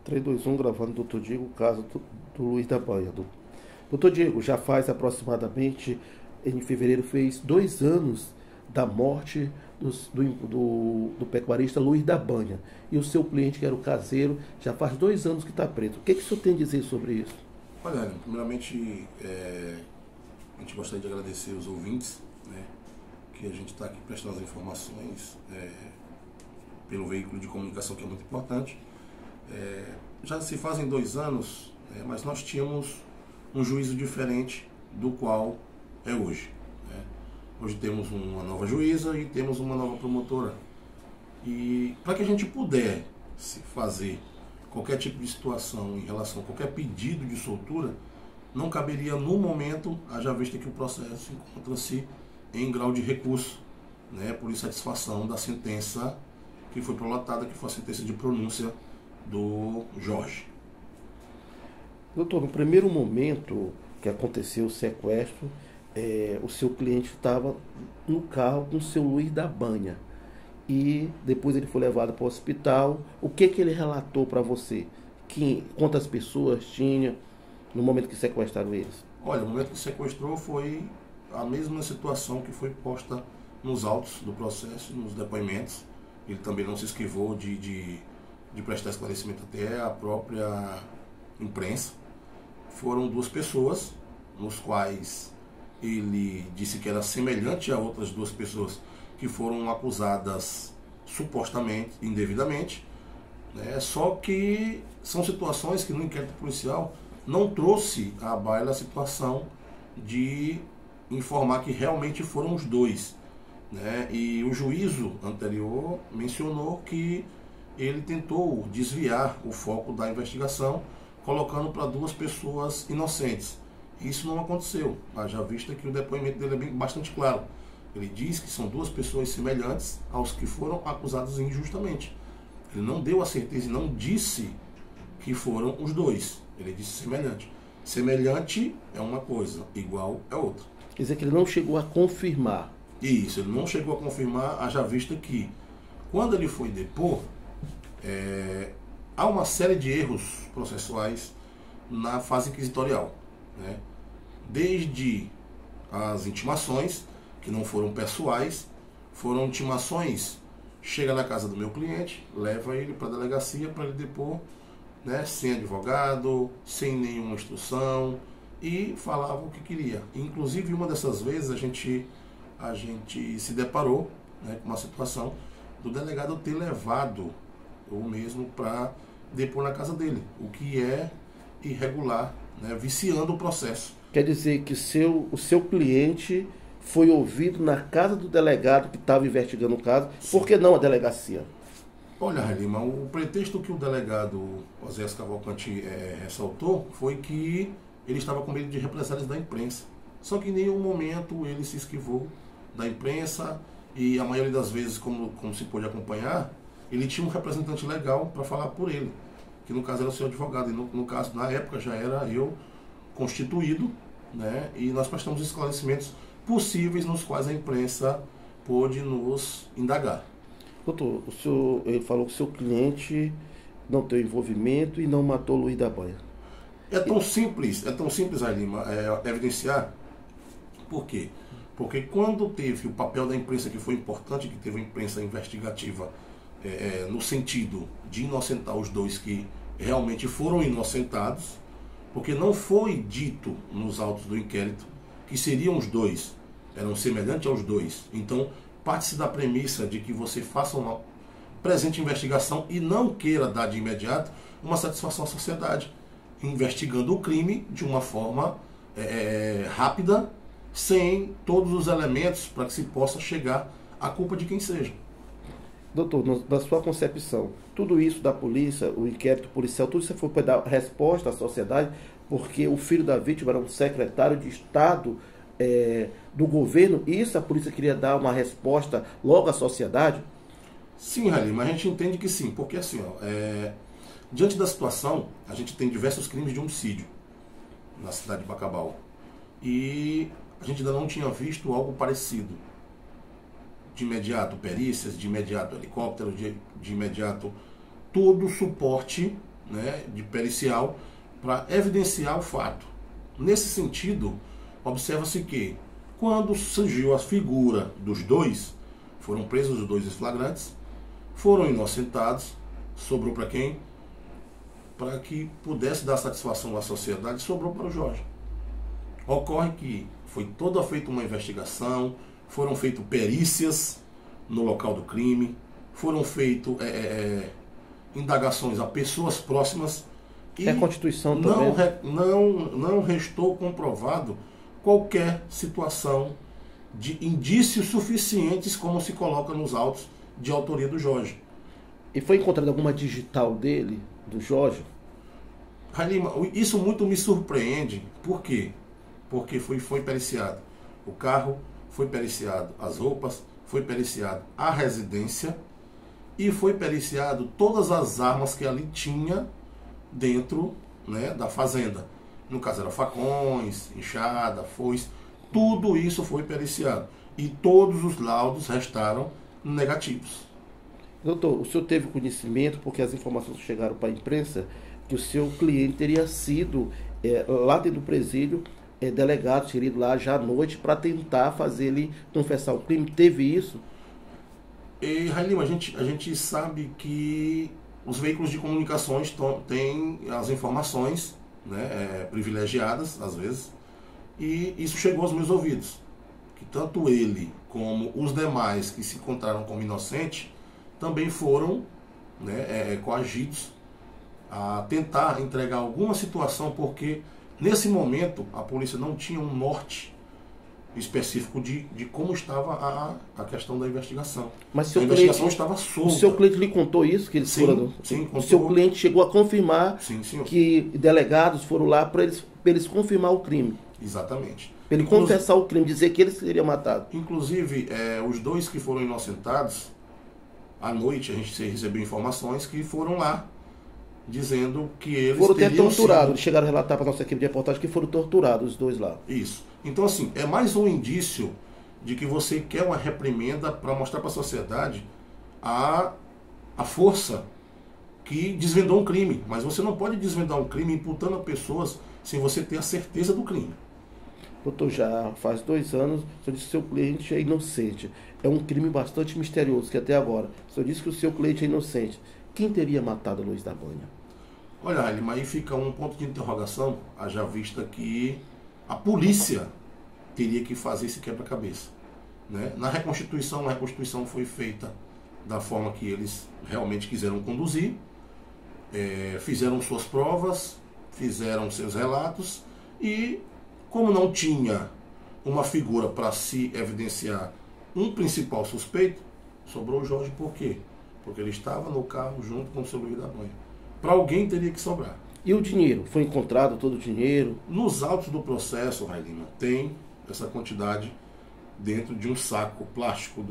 3, 2, 1, gravando, doutor Diego, o caso do Luiz da Banha. Doutor Diego, já faz aproximadamente, em fevereiro, fez 2 anos da morte do pecuarista Luiz da Banha. E o seu cliente, que era o caseiro, já faz 2 anos que está preso. O que o senhor tem a dizer sobre isso? Olha, primeiramente, a gente gostaria de agradecer os ouvintes, né, que a gente está aqui prestando as informações pelo veículo de comunicação, que é muito importante. Já se fazem 2 anos, mas nós tínhamos um juízo diferente do qual é hoje. Hoje temos uma nova juíza e temos uma nova promotora. E para que a gente pudesse fazer qualquer tipo de situação em relação a qualquer pedido de soltura, não caberia no momento, haja vista que o processo encontra-se em grau de recurso, por insatisfação da sentença que foi prolatada, que foi a sentença de pronúncia do Jorge. Doutor, no primeiro momento que aconteceu o sequestro, o seu cliente estava no carro com o seu Luiz da Banha. E depois ele foi levado para o hospital. O que ele relatou para você? Quantas pessoas tinha no momento que sequestraram eles? Olha, o momento que sequestrou foi a mesma situação que foi posta nos autos do processo, nos depoimentos. Ele também não se esquivou de prestar esclarecimento até à própria imprensa. Foram 2 pessoas, nos quais ele disse que era semelhante a outras 2 pessoas que foram acusadas supostamente, indevidamente, só que são situações que no inquérito policial não trouxe à baila a situação de informar que realmente foram os 2. E o juízo anterior mencionou que ele tentou desviar o foco da investigação, colocando para 2 pessoas inocentes. Isso não aconteceu, haja vista que o depoimento dele é bastante claro. Ele diz que são 2 pessoas semelhantes aos que foram acusados injustamente. Ele não deu a certeza e não disse que foram os 2. Ele disse semelhante. Semelhante é uma coisa, igual é outra. Quer dizer que ele não chegou a confirmar. Isso, ele não chegou a confirmar, haja vista que, quando ele foi depor, há uma série de erros processuais na fase inquisitorial. Desde as intimações, que não foram pessoais, foram intimações: chega na casa do meu cliente, leva ele para a delegacia para ele depor, sem advogado, sem nenhuma instrução, e falava o que queria. Inclusive, uma dessas vezes a gente se deparou com uma situação do delegado ter levado o mesmo para depor na casa dele, o que é irregular, viciando o processo. Quer dizer que o seu cliente foi ouvido na casa do delegado que estava investigando o caso. Sim. Por que não a delegacia? Olha, Lima, o pretexto que o delegado Oséias Cavalcante ressaltou foi que ele estava com medo de represálias da imprensa. Só que em nenhum momento ele se esquivou da imprensa, e a maioria das vezes, como se pôde acompanhar, ele tinha um representante legal para falar por ele, que no caso era o seu advogado, e no caso, na época, já era eu constituído, e nós prestamos esclarecimentos possíveis nos quais a imprensa pôde nos indagar. Doutor, ele falou que o seu cliente não tem envolvimento e não matou Luiz da Banha. É tão simples, Lima, evidenciar. Por quê? Porque quando teve o papel da imprensa, que foi importante, que teve a imprensa investigativa no sentido de inocentar os 2 que realmente foram inocentados, porque não foi dito nos autos do inquérito que seriam os 2, eram semelhantes aos 2. Então, parte-se da premissa de que você faça uma presente investigação e não queira dar de imediato uma satisfação à sociedade, investigando o crime de uma forma rápida, sem todos os elementos para que se possa chegar à culpa de quem seja. Doutor, na sua concepção, tudo isso da polícia, o inquérito policial, tudo isso foi para dar resposta à sociedade, porque o filho da vítima era um secretário de Estado do governo, e isso a polícia queria dar uma resposta logo à sociedade? Sim, Rali, mas a gente entende que sim, porque assim, diante da situação, a gente tem diversos crimes de homicídio na cidade de Bacabal, e a gente ainda não tinha visto algo parecido. De imediato perícias, de imediato helicóptero, de imediato todo o suporte né, de pericial para evidenciar o fato. Nesse sentido, observa-se que quando surgiu a figura dos dois, foram presos os dois flagrantes, foram inocentados, sobrou para quem? Para que pudesse dar satisfação à sociedade, sobrou para o Jorge. Ocorre que foi toda feita uma investigação, foram feitas perícias no local do crime, foram feitas indagações a pessoas próximas e a Constituição também. Não restou comprovado qualquer situação de indícios suficientes, como se coloca nos autos, de autoria do Jorge. E foi encontrada alguma digital dele, do Jorge? Lima, isso muito me surpreende. Por quê? Porque foi periciado o carro, foi periciado as roupas, foi periciado a residência e foi periciado todas as armas que ali tinha dentro, né, da fazenda. No caso era facões, enxada, foice, tudo isso foi periciado. E todos os laudos restaram negativos. Doutor, o senhor teve conhecimento, porque as informações chegaram para a imprensa, que o seu cliente teria sido, lá dentro do presídio, delegado, teria ido lá já à noite para tentar fazer ele confessar o crime. Teve isso? E, Railima, a gente sabe que os veículos de comunicações têm as informações, né, privilegiadas, às vezes, e isso chegou aos meus ouvidos. Que tanto ele como os demais que se encontraram como inocentes também foram, né, coagidos a tentar entregar alguma situação, porque nesse momento a polícia não tinha um norte específico de como estava a questão da investigação. Mas a investigação estava solta. O seu cliente lhe contou isso? Que eles foram? Sim, o seu cliente chegou a confirmar que delegados foram lá para eles confirmar o crime. Exatamente. Para ele confessar o crime, dizer que ele seria matado. Inclusive, os dois que foram inocentados, à noite a gente recebeu informações que foram lá dizendo que eles foram até torturados. Eles chegaram a relatar para a nossa equipe de reportagem que foram torturados os dois lá. Isso. Então, assim, é mais um indício de que você quer uma reprimenda para mostrar para a sociedade a força que desvendou um crime. Mas você não pode desvendar um crime imputando a pessoas sem você ter a certeza do crime. Doutor, já faz 2 anos, o senhor disse que o seu cliente é inocente. É um crime bastante misterioso, que até agora, o senhor disse que o seu cliente é inocente. Quem teria matado Luiz da Banha? Olha, Ailima, aí fica um ponto de interrogação, haja vista que a polícia teria que fazer esse quebra-cabeça, né? A reconstituição foi feita da forma que eles realmente quiseram conduzir, fizeram suas provas, fizeram seus relatos e, como não tinha uma figura para se evidenciar um principal suspeito, sobrou o Jorge. Por quê? Porque ele estava no carro junto com o seu Luiz da Banha. Para alguém teria que sobrar. E o dinheiro? Foi encontrado todo o dinheiro? Nos autos do processo, Railima, tem essa quantidade dentro de um saco plástico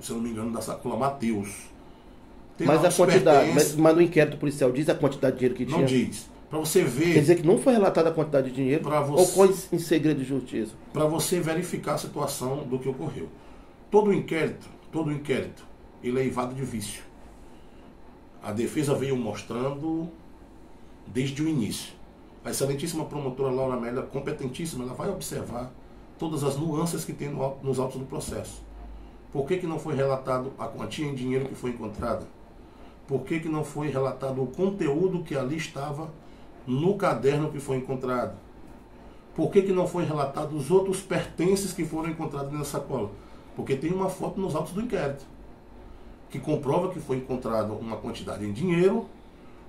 se eu não me engano, da sacola Mateus. Mas a quantidade, mas no inquérito policial diz a quantidade de dinheiro que tinha? Não diz. Para você ver... Quer dizer que não foi relatada a quantidade de dinheiro? Ou foi em segredo de justiça? Para você verificar a situação do que ocorreu. Todo inquérito, ele é eivado de vício. A defesa veio mostrando desde o início. A excelentíssima promotora Laura Amélia, competentíssima, ela vai observar todas as nuances que tem nos autos do processo. Por que não foi relatado a quantia em dinheiro que foi encontrada? Por que não foi relatado o conteúdo que ali estava no caderno que foi encontrado? Por que não foi relatado os outros pertences que foram encontrados nessa sacola? Porque tem uma foto nos autos do inquérito que comprova que foi encontrado uma quantidade em dinheiro,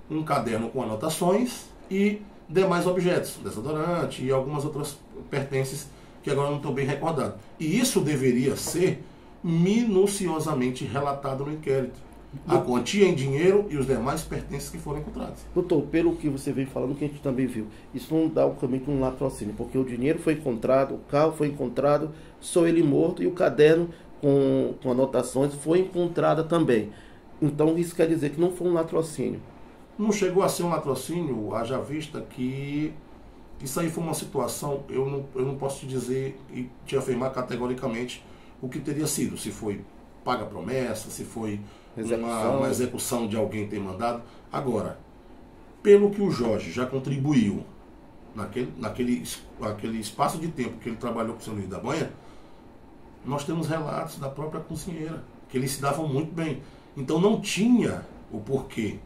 um caderno com anotações e demais objetos, desodorante e algumas outras pertences que agora não estou bem recordado. E isso deveria ser minuciosamente relatado no inquérito. A quantia em dinheiro e os demais pertences que foram encontrados. Doutor, pelo que você vem falando, que a gente também viu, isso não dá o caminho de um latrocínio, porque o dinheiro foi encontrado, o carro foi encontrado, só ele morto, e o caderno com anotações foi encontrada também. Então isso quer dizer que não foi um latrocínio. Não chegou a ser um latrocínio, haja vista que isso aí foi uma situação, eu não posso te dizer e te afirmar categoricamente o que teria sido, se foi paga promessa, se foi uma execução de alguém ter mandado. Agora, pelo que o Jorge já contribuiu naquele espaço de tempo que ele trabalhou com o seu Luiz da Banha, nós temos relatos da própria cozinheira, que eles se davam muito bem. Então não tinha o porquê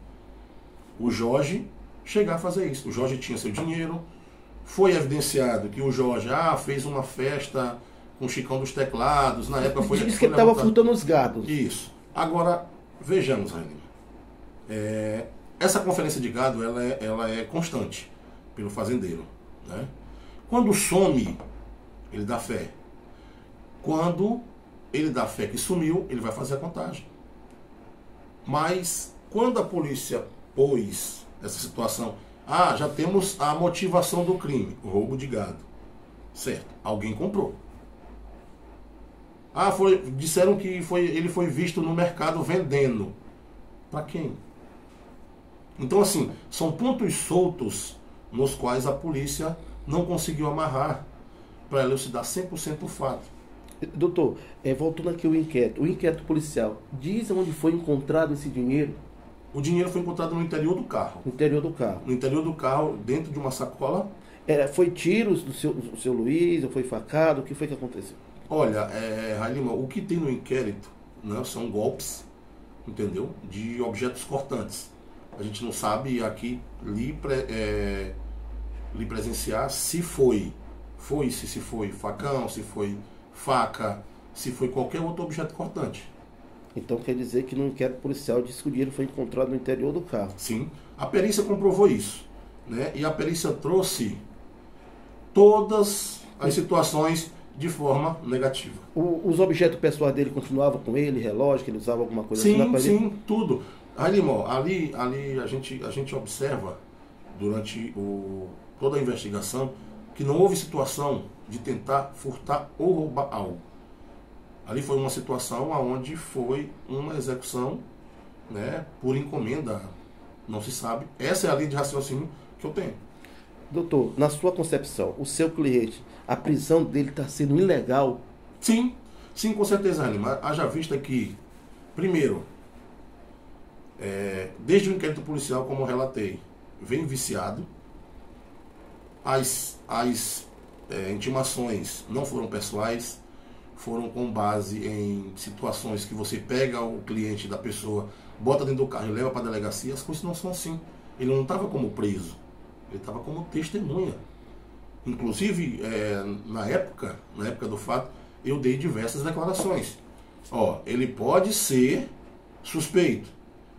o Jorge chegar a fazer isso. O Jorge tinha seu dinheiro, foi evidenciado que o Jorge fez uma festa com o Chicão dos Teclados, na época foi... Diz que ele estava furtando os gados. Isso. Agora, vejamos, Rainha. Essa conferência de gado, ela é constante pelo fazendeiro, né? Quando some, ele dá fé. Quando ele dá fé que sumiu, ele vai fazer a contagem. Mas, quando a polícia pôs essa situação, já temos a motivação do crime, o roubo de gado. Certo, alguém comprou. Disseram que ele foi visto no mercado vendendo. Para quem? Então, assim, são pontos soltos nos quais a polícia não conseguiu amarrar para elucidar 100% o fato. Doutor, voltando aqui ao inquérito. O inquérito policial diz onde foi encontrado esse dinheiro? O dinheiro foi encontrado no interior do carro. No interior do carro. No interior do carro, dentro de uma sacola. Foi tiros do seu Luiz, ou foi facado? O que foi que aconteceu? Olha, Railima, o que tem no inquérito, né, são golpes, entendeu? De objetos cortantes. A gente não sabe aqui lhe presenciar se foi facão, se foi faca, se foi qualquer outro objeto cortante. Então quer dizer que no inquérito policial diz que o dinheiro foi encontrado no interior do carro. Sim, a perícia comprovou isso, né? E a perícia trouxe todas as situações de forma negativa. Os objetos pessoais dele continuavam com ele, relógio, que ele usava alguma coisa assim? Sim, tudo. Ali a gente observa durante toda a investigação que não houve situação de tentar furtar ou roubar algo. Ali foi uma situação onde foi uma execução, né, por encomenda, não se sabe. Essa é a linha de raciocínio que eu tenho. Doutor, na sua concepção, o seu cliente, a prisão dele está sendo ilegal? Sim, com certeza, Anima. Haja vista que, primeiro, desde o inquérito policial, como eu relatei, vem viciado. As intimações não foram pessoais, foram com base em situações que você pega o cliente da pessoa, bota dentro do carro e leva para a delegacia. As coisas não são assim. Ele não estava como preso, ele estava como testemunha. Inclusive, na época do fato, eu dei diversas declarações. Ele pode ser suspeito,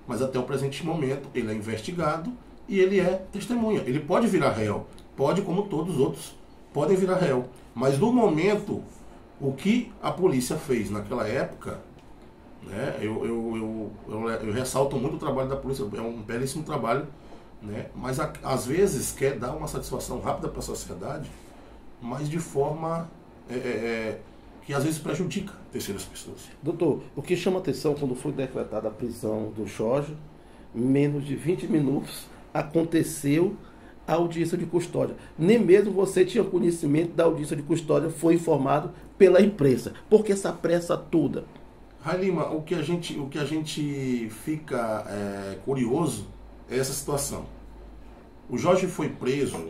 mas até o presente momento ele é investigado e ele é testemunha. Ele pode virar réu, pode, como todos os outros podem virar réu. Mas no momento, o que a polícia fez naquela época, né, eu ressalto muito o trabalho da polícia, é um belíssimo trabalho, né, mas às vezes quer dar uma satisfação rápida para a sociedade, mas de forma que às vezes prejudica terceiras pessoas. Doutor, o que chama atenção quando foi decretada a prisão do Jorge, menos de 20 minutos aconteceu a audiência de custódia. Nem mesmo você tinha conhecimento da audiência de custódia, foi informado pela imprensa. Por que essa pressa toda? Railima, o que a gente fica curioso é essa situação. O Jorge foi preso,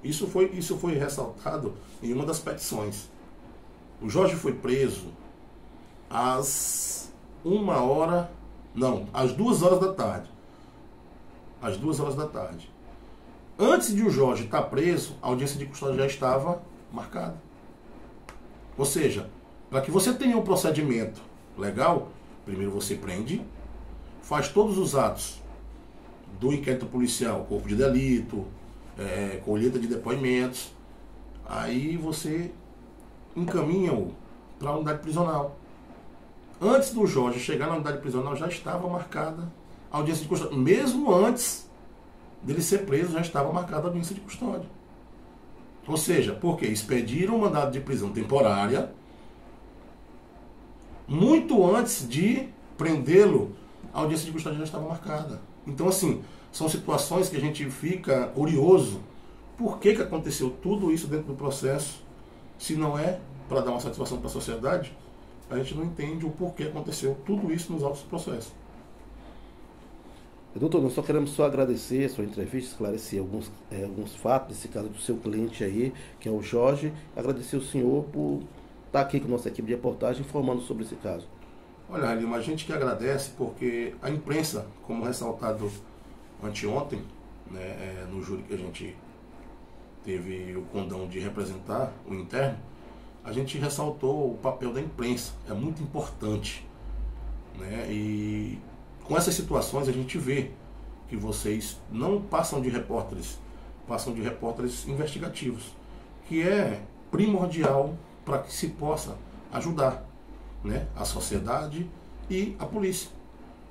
isso foi ressaltado em uma das petições. O Jorge foi preso às 2 horas da tarde. Às 2 horas da tarde. Antes de o Jorge estar preso, a audiência de custódia já estava marcada. Ou seja, para que você tenha um procedimento legal, primeiro você prende, faz todos os atos do inquérito policial, corpo de delito, colheita de depoimentos, aí você encaminha-o para a unidade prisional. Antes do Jorge chegar na unidade prisional, já estava marcada a audiência de custódia. Mesmo antes dele ser preso, já estava marcada a audiência de custódia. Ou seja, porque expediram um mandado de prisão temporária muito antes de prendê-lo, a audiência de custódia já estava marcada. Então, assim, são situações que a gente fica curioso. Por que aconteceu tudo isso dentro do processo? Se não é para dar uma satisfação para a sociedade, a gente não entende o porquê aconteceu tudo isso nos autos do processo. Doutor, nós só queremos só agradecer a sua entrevista, esclarecer alguns fatos, nesse caso do seu cliente aí, que é o Jorge, agradecer o senhor por estar aqui com a nossa equipe de reportagem informando sobre esse caso. Olha, Lima, a gente que agradece porque a imprensa, como ressaltado anteontem, né, no júri que a gente teve o condão de representar, o interno, a gente ressaltou o papel da imprensa, é muito importante, né? E com essas situações a gente vê que vocês não passam de repórteres, passam de repórteres investigativos, que é primordial para que se possa ajudar, né, a sociedade e a polícia.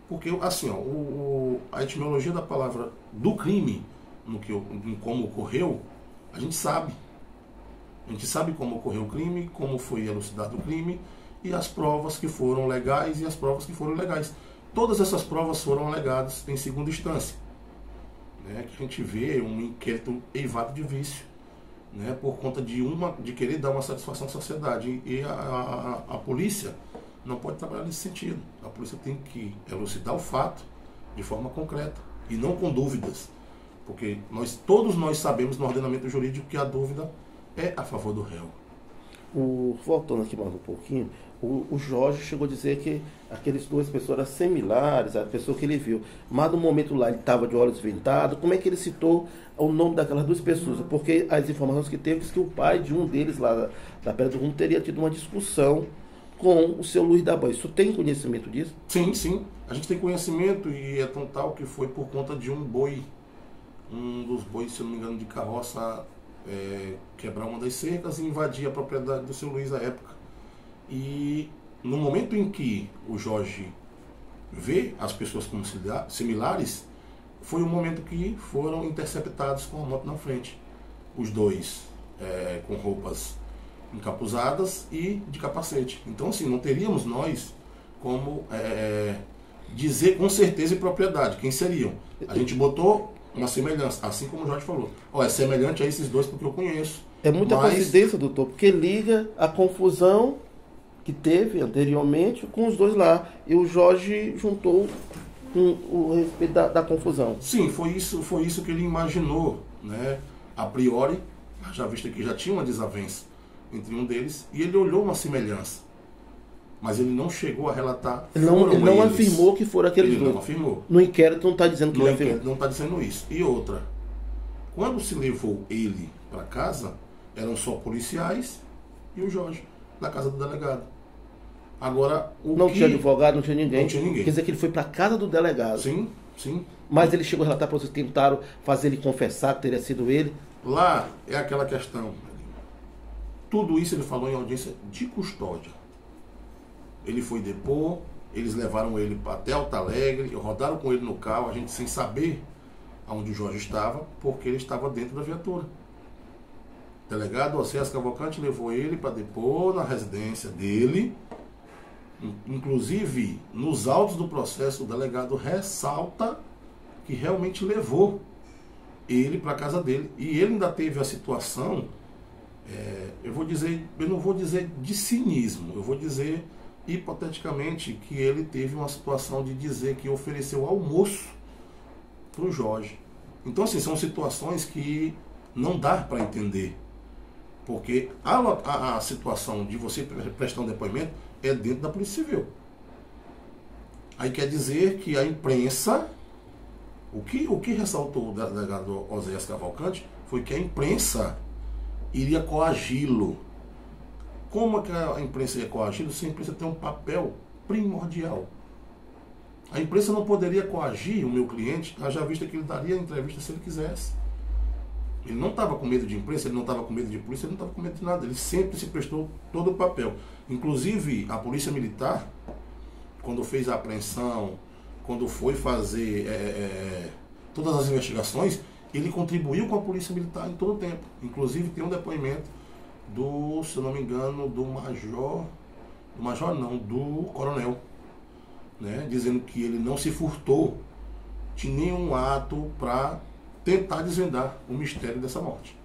Porque assim, ó, a etimologia da palavra do crime, em como ocorreu, a gente sabe. A gente sabe como ocorreu o crime, como foi elucidado o crime, e as provas que foram legais e as provas que foram ilegais. Todas essas provas foram alegadas em segunda instância, né, que a gente vê um inquérito eivado de vício, né, por conta de querer dar uma satisfação à sociedade. E a polícia não pode trabalhar nesse sentido. A polícia tem que elucidar o fato de forma concreta e não com dúvidas, porque todos nós sabemos no ordenamento jurídico que a dúvida é a favor do réu. Voltando aqui mais um pouquinho, o Jorge chegou a dizer que aqueles duas pessoas eram similares à pessoa que ele viu, mas no momento lá ele estava de olhos vendados. Como é que ele citou o nome daquelas duas pessoas? Porque as informações que teve diz que o pai de um deles lá da Pedra do Rumo teria tido uma discussão com o seu Luiz da Banha. Isso tem conhecimento disso? Sim, sim. A gente tem conhecimento, e é tão tal que foi por conta de um boi, um dos bois, se eu não me engano, de carroça, quebrar uma das cercas e invadir a propriedade do seu Luiz à época. E no momento em que o Jorge vê as pessoas como similares, foi o momento que foram interceptados com a moto na frente. Os dois com roupas encapuzadas e de capacete. Então, assim, não teríamos nós como dizer com certeza e propriedade quem seriam. A gente botou uma semelhança, assim como o Jorge falou. É semelhante a esses dois porque eu conheço. É muita coincidência, doutor, porque liga a confusão que teve anteriormente com os dois lá. E o Jorge juntou com o respeito da confusão. Sim, foi isso que ele imaginou, né? A priori, já visto que já tinha uma desavença entre um deles, e ele olhou uma semelhança. Mas ele não chegou a relatar. Ele não afirmou que foram aqueles dois. Ele não afirmou. No inquérito não está dizendo que ele afirmou. Não está dizendo isso. E outra, quando se levou ele para casa, eram só policiais e o Jorge, na casa do delegado. Agora, não tinha advogado, não tinha ninguém. Não tinha ninguém. Quer dizer que ele foi para a casa do delegado. Sim, sim. Mas ele chegou a relatar para vocês, tentaram fazer ele confessar que teria sido ele. Lá é aquela questão. Tudo isso ele falou em audiência de custódia. Ele foi depor, eles levaram ele até Alto Alegre, rodaram com ele no carro, a gente sem saber aonde o Jorge estava, porque ele estava dentro da viatura. O delegado Oséias Cavalcante levou ele para depor na residência dele. Inclusive, nos autos do processo, o delegado ressalta que realmente levou ele para a casa dele. E ele ainda teve a situação, eu não vou dizer de cinismo, eu vou dizer hipoteticamente que ele teve uma situação de dizer que ofereceu almoço para o Jorge. Então, assim, são situações que não dá para entender. Porque a situação de você prestar um depoimento é dentro da Polícia Civil. Aí quer dizer que a imprensa, o que ressaltou o delegado Oséias Cavalcante foi que a imprensa iria coagi-lo. Como é que a imprensa ia coagi-lo se a imprensa tem um papel primordial? A imprensa não poderia coagir o meu cliente, haja vista que ele daria a entrevista se ele quisesse. Ele não estava com medo de imprensa, ele não estava com medo de polícia, ele não estava com medo de nada. Ele sempre se prestou todo o papel. Inclusive, a Polícia Militar, quando fez a apreensão, quando foi fazer todas as investigações, ele contribuiu com a Polícia Militar em todo o tempo. Inclusive, tem um depoimento do, se eu não me engano, do coronel, né, dizendo que ele não se furtou de nenhum ato para tentar desvendar o mistério dessa morte.